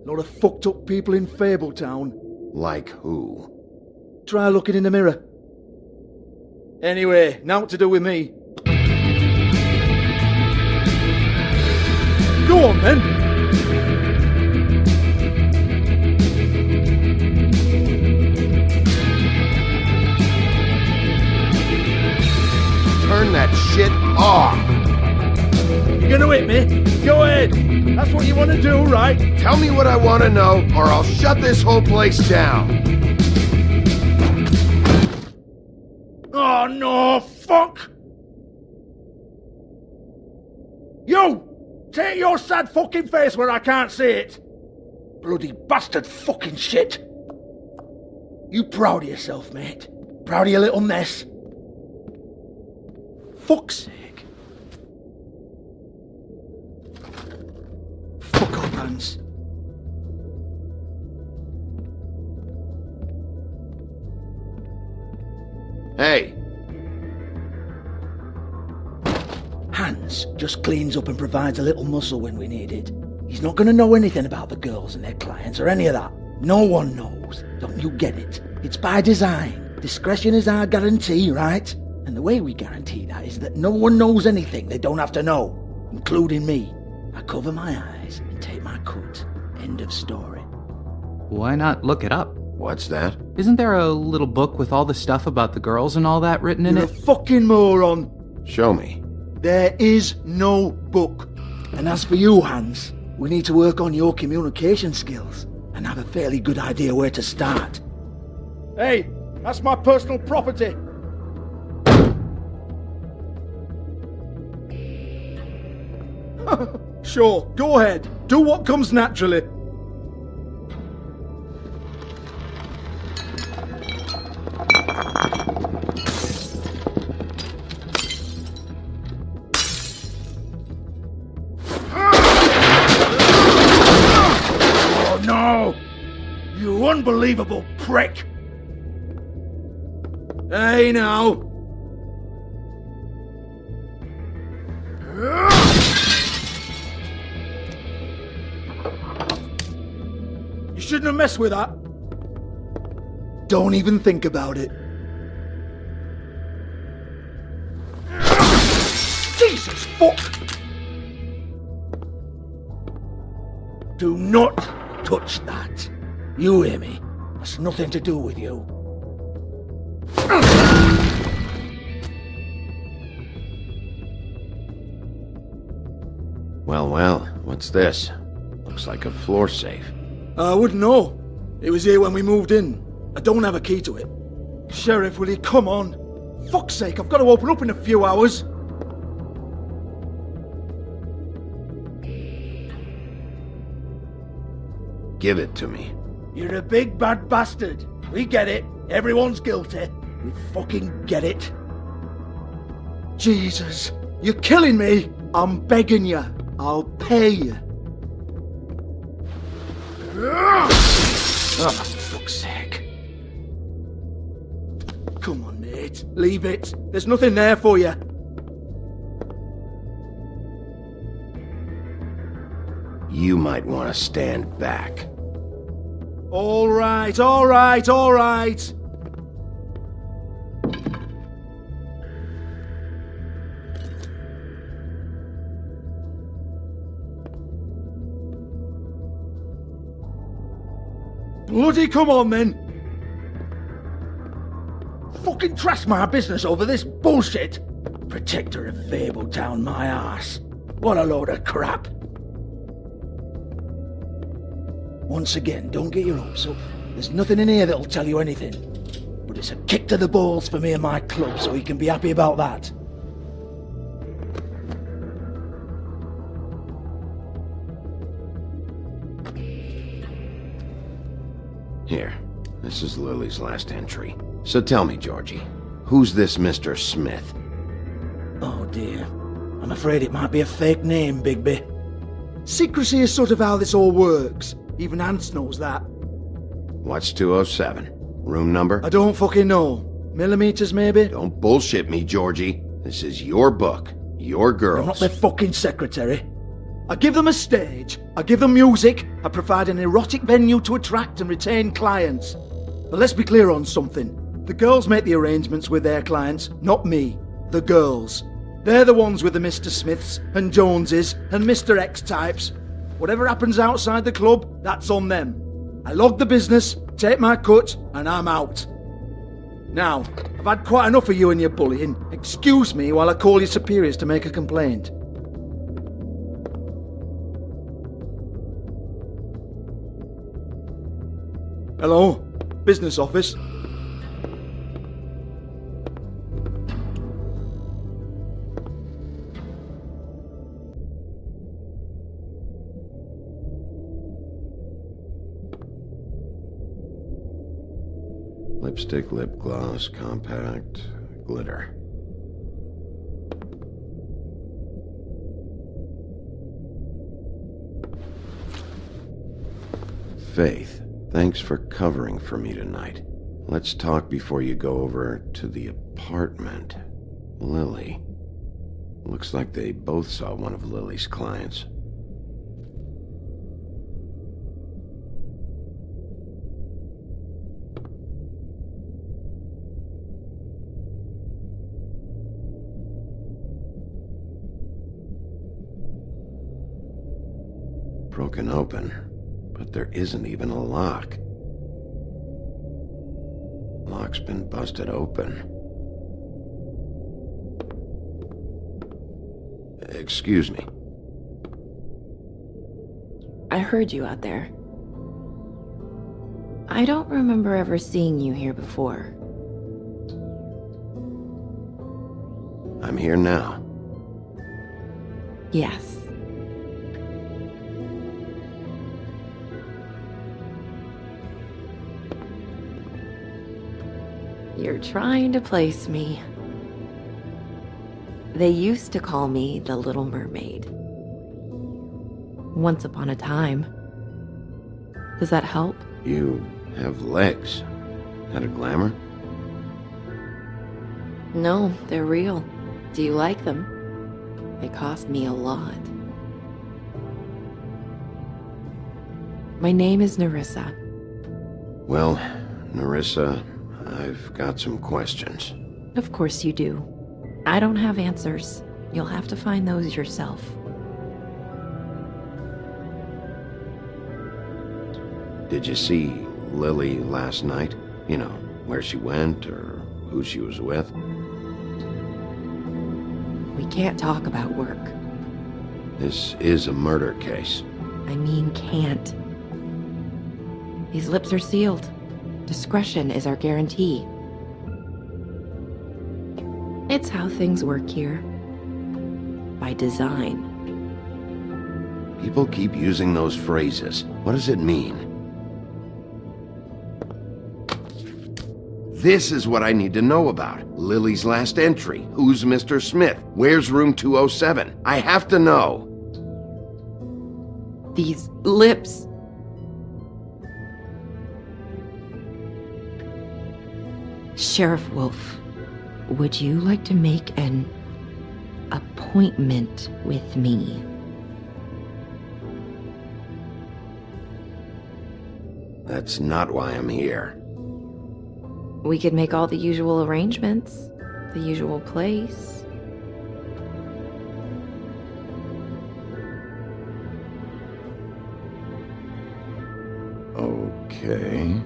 A lot of fucked up people in Fabletown. Like who? Try looking in the mirror. Anyway, now what to do with me. Go on then. Turn that shit off! You gonna hit me? Go ahead. That's what you want to do, right? Tell me what I want to know, or I'll shut this whole place down. Oh no, fuck! You! Take your sad fucking face where I can't see it! Bloody bastard fucking shit! You proud of yourself, mate? Proud of your little mess? Fuck's sake. Fuck off, Hans. Hey! Hans just cleans up and provides a little muscle when we need it. He's not going to know anything about the girls and their clients or any of that. No one knows. Don't you get it? It's by design. Discretion is our guarantee, right? And the way we guarantee that is that no one knows anything they don't have to know, including me. I cover my eyes and take my cut. End of story. Why not look it up? What's that? Isn't there a little book with all the stuff about the girls and all that written in You're it? a fucking moron. Show me. There is no book. And as for you, Hans, we need to work on your communication skills and have a fairly good idea where to start. Hey, that's my personal property. Sure, go ahead. Do what comes naturally. unbelievable prick! Hey, now! You shouldn't have messed with that. Don't even think about it. Jesus fuck! Do not touch that. You hear me? That's nothing to do with you. Well, what's this? Looks like a floor safe. I wouldn't know. It was here when we moved in. I don't have a key to it. Sheriff, will you come on? Fuck's sake, I've got to open up in a few hours. Give it to me. You're a big bad bastard. We get it. Everyone's guilty. We fucking get it. Jesus, you're killing me. I'm begging you. I'll pay you. Oh, for fuck's sake. Come on, mate. Leave it. There's nothing there for you. You might want to stand back. All right, all right, all right. Bloody come on, then. Fucking trash my business over this bullshit. Protector of Fabletown, my ass. What a load of crap. Once again, don't get your hopes up. There's nothing in here that'll tell you anything. But it's a kick to the balls for me and my club, so you can be happy about that. Here, this is Lily's last entry. So tell me, Georgie, who's this Mr. Smith? Oh dear. I'm afraid it might be a fake name, Bigby. Secrecy is sort of how this all works. Even Hans knows that. What's 207? Room number? I don't fucking know. Millimeters, maybe? Don't bullshit me, Georgie. This is your book. Your girls. I'm not their fucking secretary. I give them a stage. I give them music. I provide an erotic venue to attract and retain clients. But let's be clear on something. The girls make the arrangements with their clients, not me. The girls. They're the ones with the Mr. Smiths and Joneses and Mr. X types. Whatever happens outside the club, that's on them. I log the business, take my cut, and I'm out. Now, I've had quite enough of you and your bullying. Excuse me while I call your superiors to make a complaint. Hello? Business office? Lipstick, lip gloss, compact, glitter. Faith, thanks for covering for me tonight. Let's talk before you go over to the apartment. Lily. Looks like they both saw one of Lily's clients. Broken open, but there isn't even a lock. Lock's been busted open. Excuse me. I heard you out there. I don't remember ever seeing you here before. I'm here now. Yes. You're trying to place me. They used to call me the Little Mermaid. Once upon a time. Does that help? You have legs. That a glamour? No, they're real. Do you like them? They cost me a lot. My name is Nerissa. Well, Nerissa, I've got some questions. Of course you do. I don't have answers. You'll have to find those yourself. Did you see Lily last night? You know, where she went or who she was with? We can't talk about work. This is a murder case. I mean can't. These lips are sealed. Discretion is our guarantee. It's how things work here. By design. People keep using those phrases. What does it mean? This is what I need to know about. Lily's last entry. Who's Mr. Smith? Where's room 207? I have to know. These lips. Sheriff Wolf, would you like to make an appointment with me? That's not why I'm here. We could make all the usual arrangements, the usual place. Okay.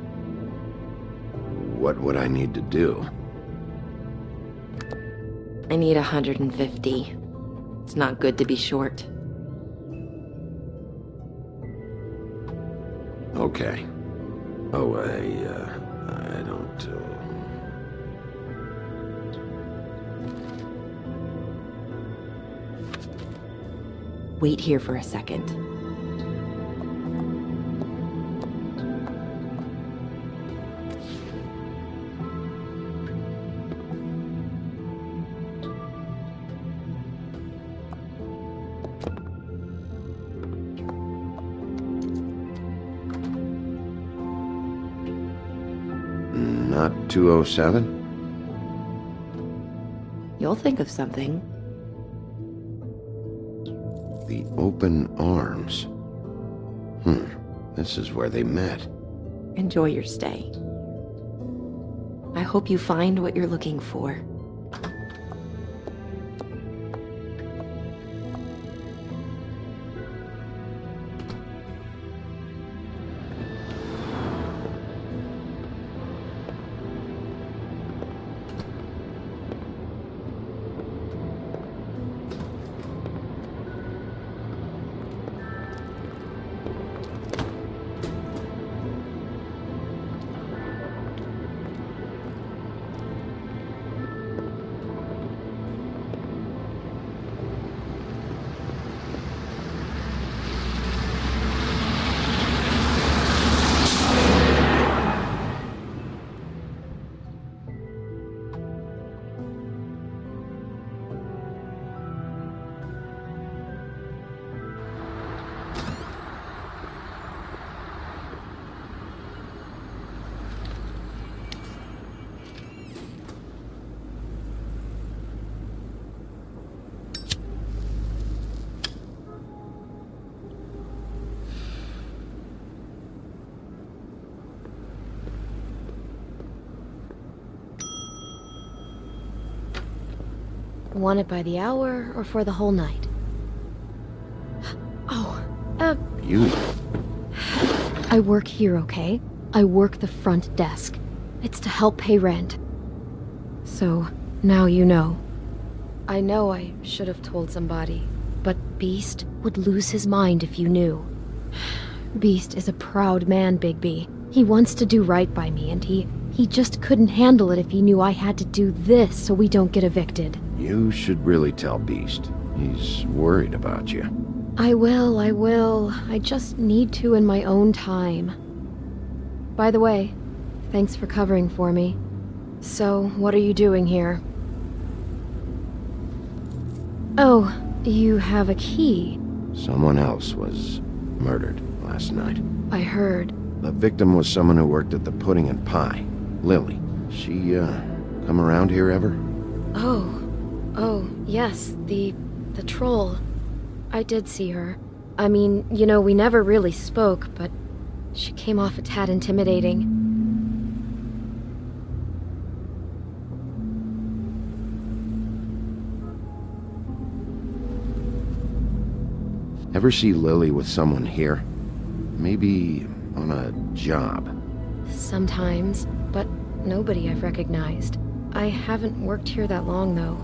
What would I need to do? I need 150. It's not good to be short. Okay. Oh, I don't... Wait here for a second. Not 207? You'll think of something. The open arms. This is where they met. Enjoy your stay. I hope you find what you're looking for. Want it by the hour or for the whole night? Oh, You... I work here, okay? I work the front desk. It's to help pay rent. So, now you know. I know I should have told somebody, but Beast would lose his mind if you knew. Beast is a proud man, Bigby. He wants to do right by me, and he just couldn't handle it if he knew I had to do this so we don't get evicted. You should really tell Beast. He's worried about you. I will. I just need to in my own time. By the way, thanks for covering for me. So, what are you doing here? Oh, you have a key. Someone else was murdered last night. I heard. The victim was someone who worked at the Pudding and Pie. Lily. She, come around here ever? Oh, yes, the troll. I did see her. I mean, you know, we never really spoke, but she came off a tad intimidating. Ever see Lily with someone here? Maybe on a job? Sometimes, but nobody I've recognized. I haven't worked here that long, though.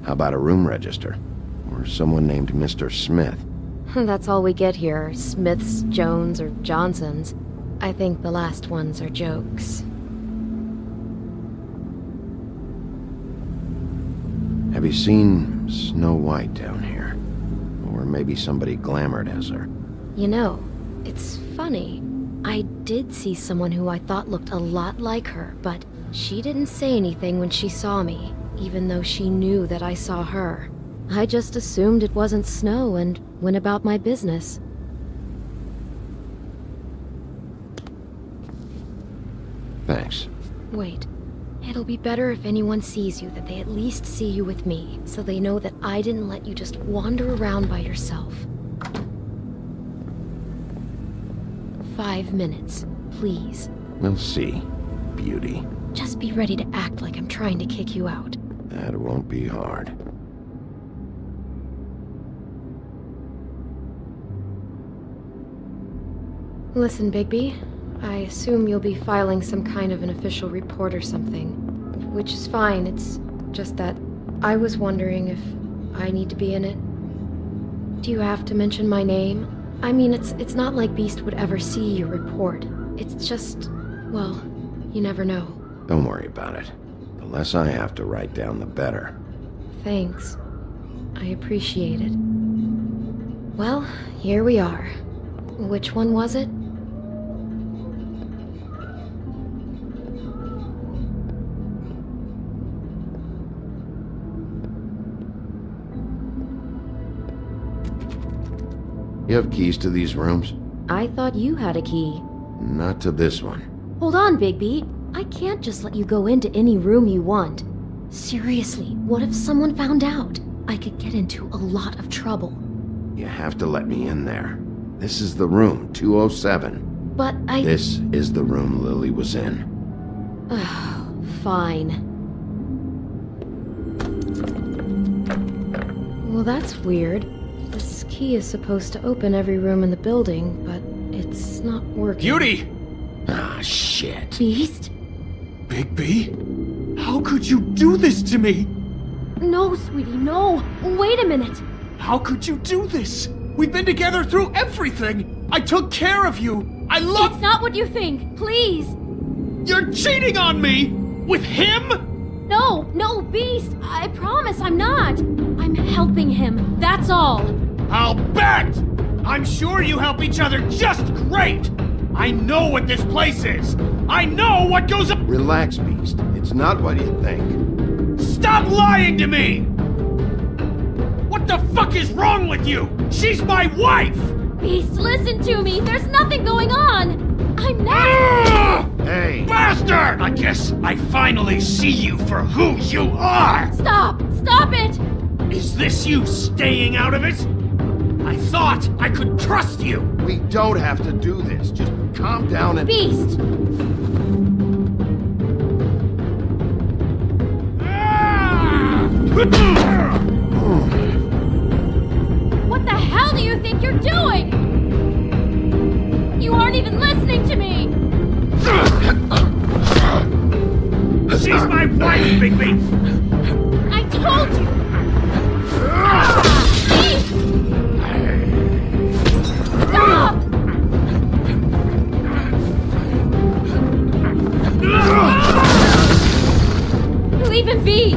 How about a room register? Or someone named Mr. Smith? That's all we get here, Smiths, Jones, or Johnsons. I think the last ones are jokes. Have you seen Snow White down here? Or maybe somebody glamored as her? You know, it's funny. I did see someone who I thought looked a lot like her, but she didn't say anything when she saw me, even though she knew that I saw her. I just assumed it wasn't Snow and went about my business. Thanks. Wait. It'll be better if anyone sees you that they at least see you with me, so they know that I didn't let you just wander around by yourself. 5 minutes, please. We'll see, beauty. Just be ready to act like I'm trying to kick you out. That won't be hard. Listen, Bigby. I assume you'll be filing some kind of an official report or something. Which is fine, it's just that I was wondering if I need to be in it. Do you have to mention my name? I mean, it's not like Beast would ever see your report. It's just, well, you never know. Don't worry about it. The less I have to write down, the better. Thanks. I appreciate it. Well, here we are. Which one was it? You have keys to these rooms? I thought you had a key. Not to this one. Hold on, Bigby. I can't just let you go into any room you want. Seriously, what if someone found out? I could get into a lot of trouble. You have to let me in there. This is the room, 207. But This is the room Lily was in. Fine. Well, that's weird. This key is supposed to open every room in the building, but it's not working. Beauty! Ah, shit. Beast? Bigby? How could you do this to me? No, sweetie, no. Wait a minute. How could you do this? We've been together through everything. I took care of you. I love... It's not what you think. Please. You're cheating on me! With him? No, Beast. I promise I'm not. I'm helping him. That's all. I'll bet! I'm sure you help each other just great! I know what this place is! I know what goes up— Relax, Beast. It's not what you think. Stop lying to me! What the fuck is wrong with you? She's my wife! Beast, listen to me. There's nothing going on. I'm not— Hey! Bastard! I guess I finally see you for who you are! Stop! Stop it! Is this you staying out of it? I thought I could trust you! We don't have to do this. Just calm down and— Beast! What the hell do you think you're doing? You aren't even listening to me! She's my wife, Bigby! I told you! Beast! Stop! Leave him be!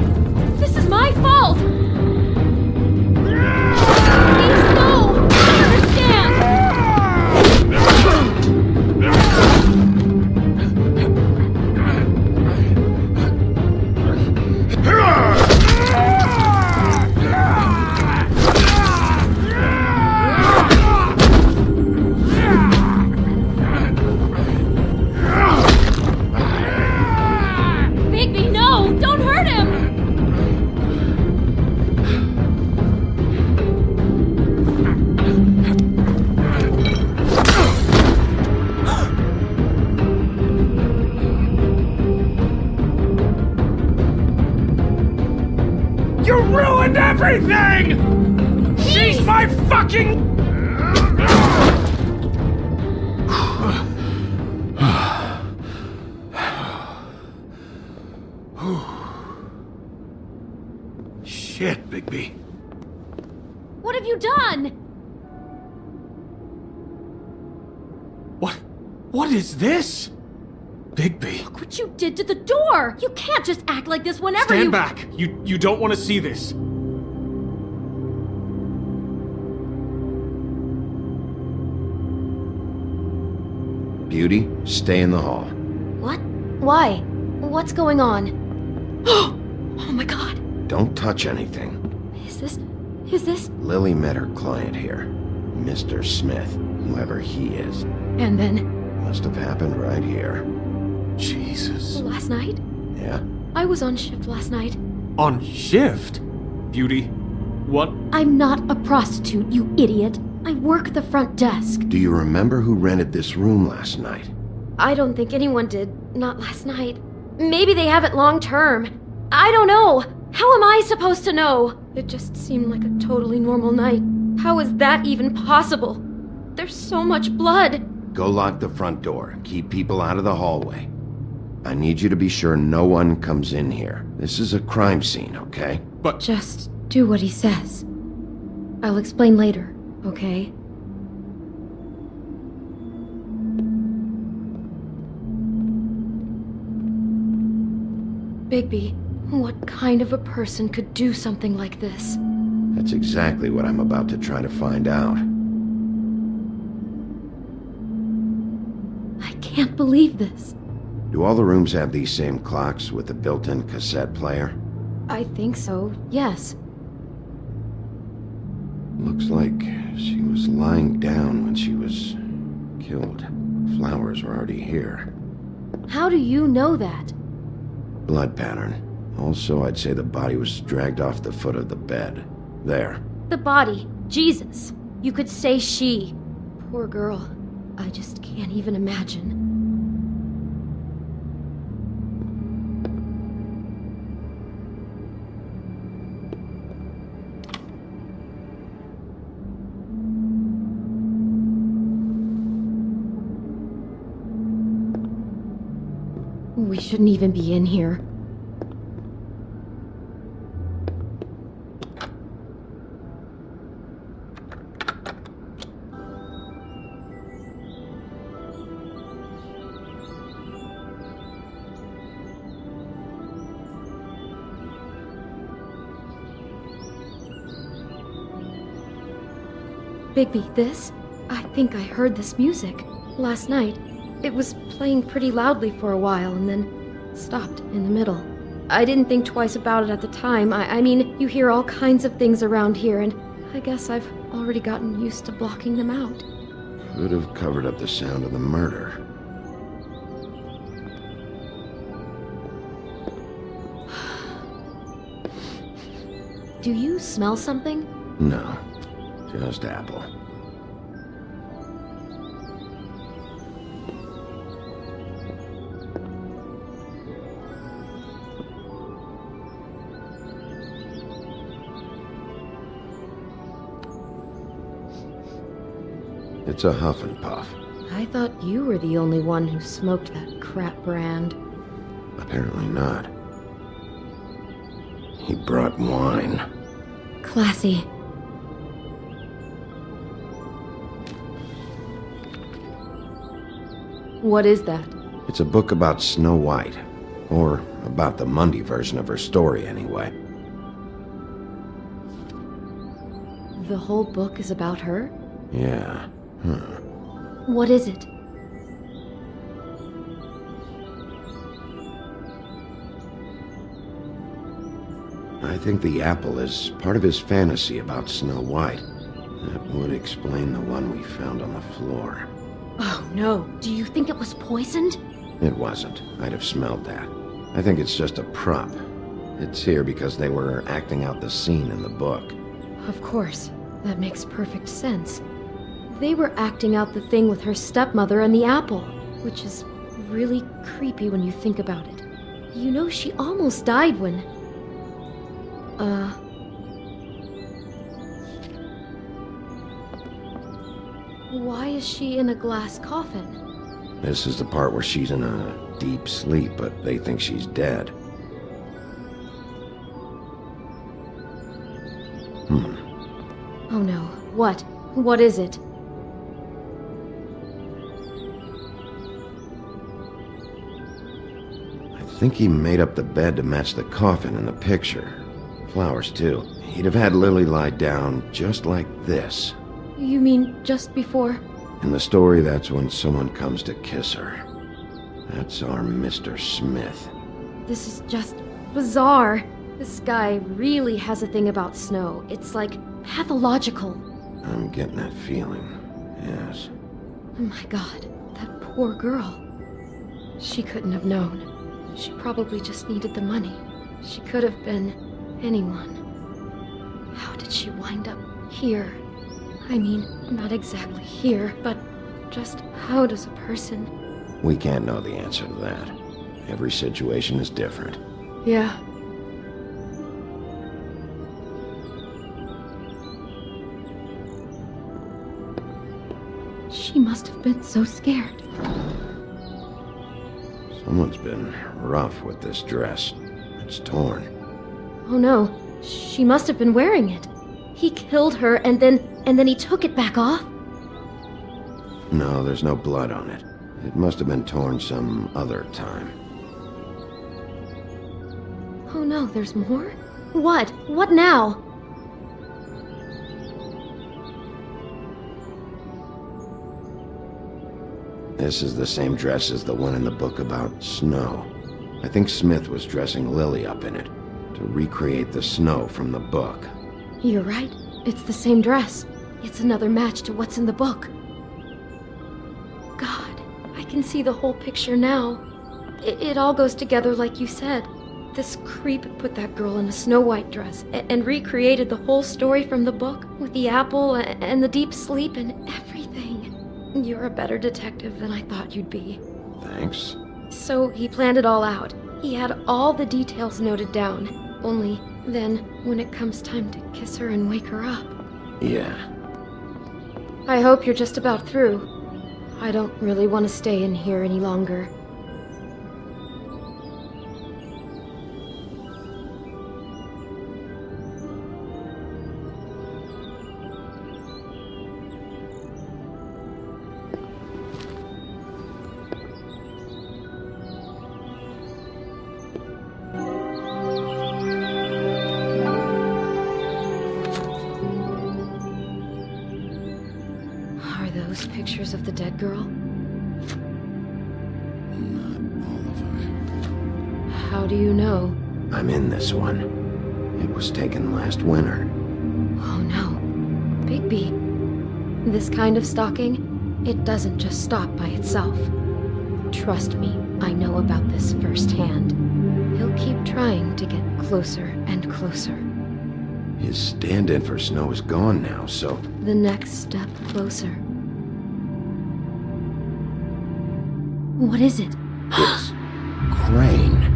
This is my fault! Beast, no! I understand! ruined everything! She's my fucking... Shit, Bigby. What have you done? What is this? Bigby. Look what you did to the door! You can't just act like this whenever Stand back! You don't want to see this. Beauty, stay in the hall. What? Why? What's going on? Oh my god. Don't touch anything. Is this? Lily met her client here. Mr. Smith, whoever he is. And then? Must have happened right here. Jesus. Last night? Yeah? I was on shift last night. On shift? Beauty, what? I'm not a prostitute, you idiot. I work the front desk. Do you remember who rented this room last night? I don't think anyone did. Not last night. Maybe they have it long term. I don't know. How am I supposed to know? It just seemed like a totally normal night. How is that even possible? There's so much blood. Go lock the front door. Keep people out of the hallway. I need you to be sure no one comes in here. This is a crime scene, okay? But... Just do what he says. I'll explain later, okay? Bigby, what kind of a person could do something like this? That's exactly what I'm about to try to find out. I can't believe this. Do all the rooms have these same clocks with the built-in cassette player? I think so, yes. Looks like she was lying down when she was killed. Flowers were already here. How do you know that? Blood pattern. Also, I'd say the body was dragged off the foot of the bed. There. The body. Jesus. You could say she. Poor girl. I just can't even imagine. We shouldn't even be in here. Bigby, this? I think I heard this music last night. It was playing pretty loudly for a while and then stopped in the middle. I didn't think twice about it at the time. I mean, you hear all kinds of things around here, and I guess I've already gotten used to blocking them out. Could have covered up the sound of the murder. Do you smell something? No, just apple. It's a huff and puff. I thought you were the only one who smoked that crap brand. Apparently not. He brought wine. Classy. What is that? It's a book about Snow White. Or about the Mundy version of her story, anyway. The whole book is about her? Yeah. Huh. What is it? I think the apple is part of his fantasy about Snow White. That would explain the one we found on the floor. Oh no, do you think it was poisoned? It wasn't. I'd have smelled that. I think it's just a prop. It's here because they were acting out the scene in the book. Of course. That makes perfect sense. They were acting out the thing with her stepmother and the apple, which is really creepy when you think about it. You know, she almost died when... Why is she in a glass coffin? This is the part where she's in a deep sleep, but they think she's dead. Oh no. What? What is it? I think he made up the bed to match the coffin in the picture. Flowers, too. He'd have had Lily lie down just like this. You mean just before? In the story, that's when someone comes to kiss her. That's our Mr. Smith. This is just bizarre. This guy really has a thing about Snow. It's like pathological. I'm getting that feeling, yes. Oh my god, that poor girl. She couldn't have known. She probably just needed the money. She could have been anyone. How did she wind up here? I mean, not exactly here, but just how does a person... We can't know the answer to that. Every situation is different. Yeah. She must have been so scared. Someone's been rough with this dress. It's torn. Oh no, she must have been wearing it. He killed her and then he took it back off? No, there's no blood on it. It must have been torn some other time. Oh no, there's more? What? What now? This is the same dress as the one in the book about Snow. I think Smith was dressing Lily up in it, to recreate the Snow from the book. You're right. It's the same dress. It's another match to what's in the book. God, I can see the whole picture now. It all goes together like you said. This creep put that girl in a Snow White dress and recreated the whole story from the book with the apple and the deep sleep and everything. You're a better detective than I thought you'd be. Thanks. So he planned it all out. He had all the details noted down. Only then, when it comes time to kiss her and wake her up... Yeah. I hope you're just about through. I don't really want to stay in here any longer. Pictures of the dead girl? Not all of them. How do you know? I'm in this one. It was taken last winter. Oh no. Bigby. This kind of stalking, it doesn't just stop by itself. Trust me, I know about this firsthand. He'll keep trying to get closer and closer. His stand-in for Snow is gone now, so... The next step closer. What is it? It's... Crane.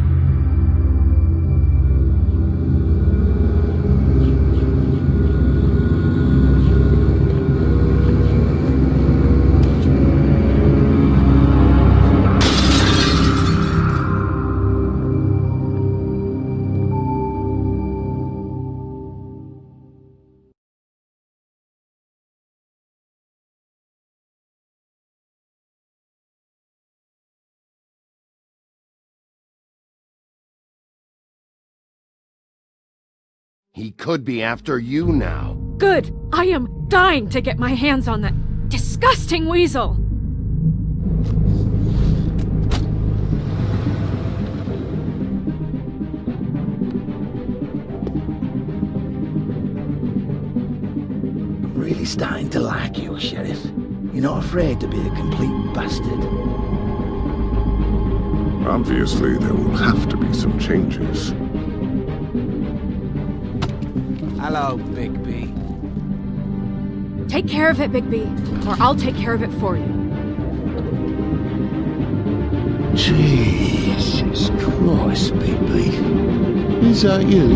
He could be after you now. Good! I am dying to get my hands on that disgusting weasel! I'm really starting to like you, Sheriff. You're not afraid to be a complete bastard. Obviously, there will have to be some changes. Hello, Bigby. Take care of it, Bigby, or I'll take care of it for you. Jesus Christ, Bigby. Is that you?